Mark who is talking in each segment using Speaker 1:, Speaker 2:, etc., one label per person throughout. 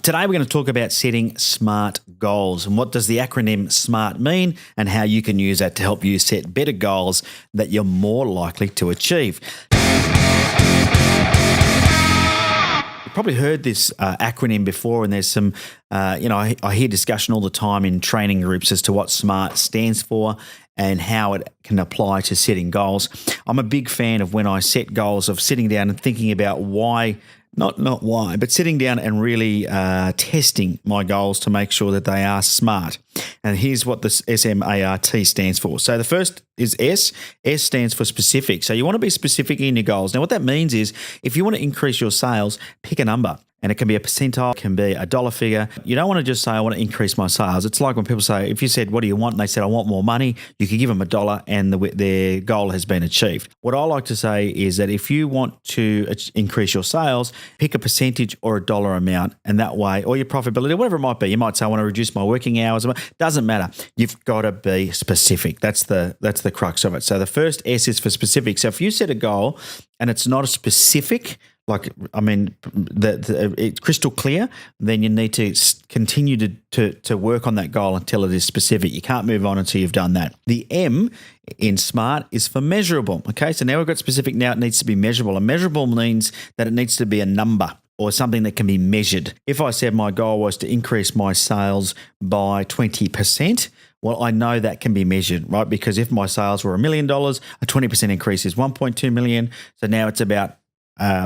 Speaker 1: Today, we're going to talk about setting SMART goals and what does the acronym SMART mean and how you can use that to help you set better goals that you're more likely to achieve. You've probably heard this acronym before, and there's some, I hear discussion all the time in training groups as to what SMART stands for and how it can apply to setting goals. I'm a big fan of when I set goals of sitting down and thinking about why. Not why, but sitting down and really testing my goals to make sure that they are SMART. And here's what the SMART stands for. So the first is S. S stands for specific. So you want to be specific in your goals. Now, what that means is if you want to increase your sales, pick a number. And it can be a percentile, it can be a dollar figure. You don't want to just say, I want to increase my sales. It's like when people say, if you said, what do you want? And they said, I want more money. You could give them $1 and their goal has been achieved. What I like to say is that if you want to increase your sales, pick a percentage or a dollar amount. And that way, or your profitability, whatever it might be. You might say, I want to reduce my working hours. Doesn't matter. You've got to be specific. That's the crux of it. So the first S is for specific. So if you set a goal and it's not a specific, it's crystal clear, then you need to continue to work on that goal until it is specific. You can't move on until you've done that. The M in SMART is for measurable. Okay, so now we've got specific, now it needs to be measurable. And measurable means that it needs to be a number or something that can be measured. If I said my goal was to increase my sales by 20%, well, I know that can be measured, right? Because if my sales were $1 million, a 20% increase is 1.2 million. So now it's about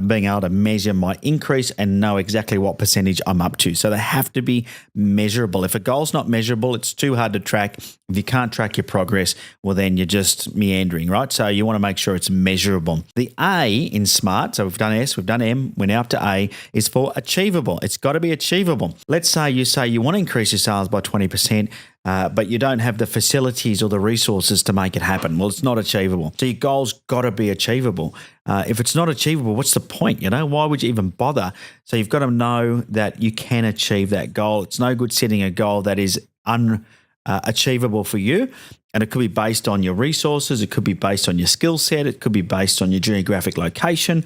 Speaker 1: being able to measure my increase and know exactly what percentage I'm up to. So they have to be measurable. If a goal's not measurable, it's too hard to track. If you can't track your progress, well, then you're just meandering, right? So you want to make sure it's measurable. The A in SMART, so we've done S, we've done M, we're now up to A, is for achievable. It's got to be achievable. Let's say you want to increase your sales by 20%, but you don't have the facilities or the resources to make it happen. Well, it's not achievable. So your goal's got to be achievable. If it's not achievable, what's the point? Why would you even bother? So you've got to know that you can achieve that goal. It's no good setting a goal that is unachievable for you. And it could be based on your resources. It could be based on your skill set. It could be based on your geographic location.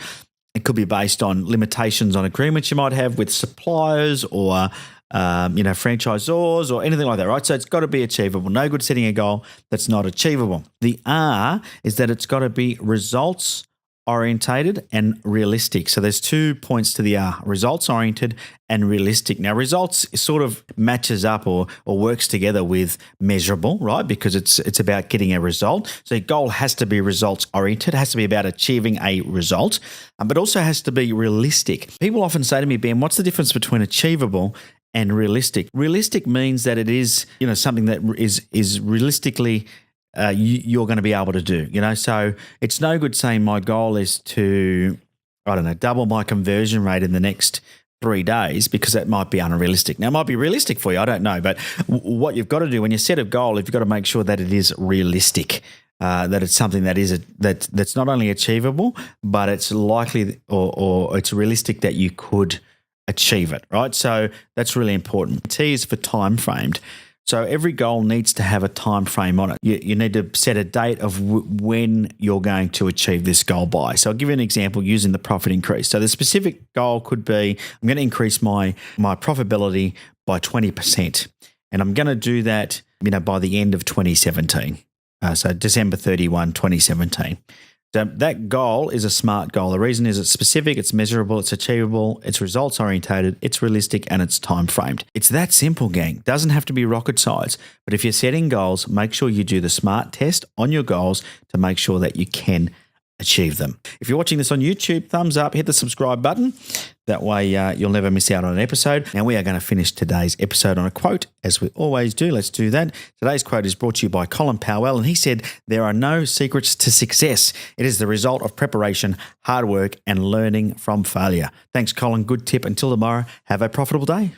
Speaker 1: It could be based on limitations on agreements you might have with suppliers or franchisors or anything like that, right? So it's got to be achievable. No good setting a goal that's not achievable. The R is that it's got to be results orientated and realistic. So there's 2 points to the R, results oriented and realistic. Now, results sort of matches up or works together with measurable, right? Because it's about getting a result. So your goal has to be results oriented, has to be about achieving a result, but also has to be realistic. People often say to me, Ben, what's the difference between achievable and realistic? Realistic means that it is, something that is realistically you're going to be able to do. So it's no good saying my goal is to, double my conversion rate in the next 3 days, because that might be unrealistic. Now, it might be realistic for you, I don't know, but what you've got to do when you set a goal, you've got to make sure that it is realistic. That it's something that is that's not only achievable, but it's likely or it's realistic that you could achieve it, right? So that's really important. T is for time framed. So every goal needs to have a time frame on it. You need to set a date of when you're going to achieve this goal by. So I'll give you an example using the profit increase. So the specific goal could be, I'm going to increase my profitability by 20%. And I'm going to do that, by the end of 2017. So December 31, 2017. So that goal is a SMART goal. The reason is it's specific, it's measurable, it's achievable, it's results orientated, it's realistic, and it's time framed. It's that simple, gang. Doesn't have to be rocket science. But if you're setting goals, make sure you do the SMART test on your goals to make sure that you can achieve them. If you're watching this on YouTube, thumbs up, hit the subscribe button. That way you'll never miss out on an episode. Now we are going to finish today's episode on a quote, as we always do. Let's do that. Today's quote is brought to you by Colin Powell, and he said, "There are no secrets to success. It is the result of preparation, hard work, and learning from failure." Thanks, Colin. Good tip. Until tomorrow, have a profitable day.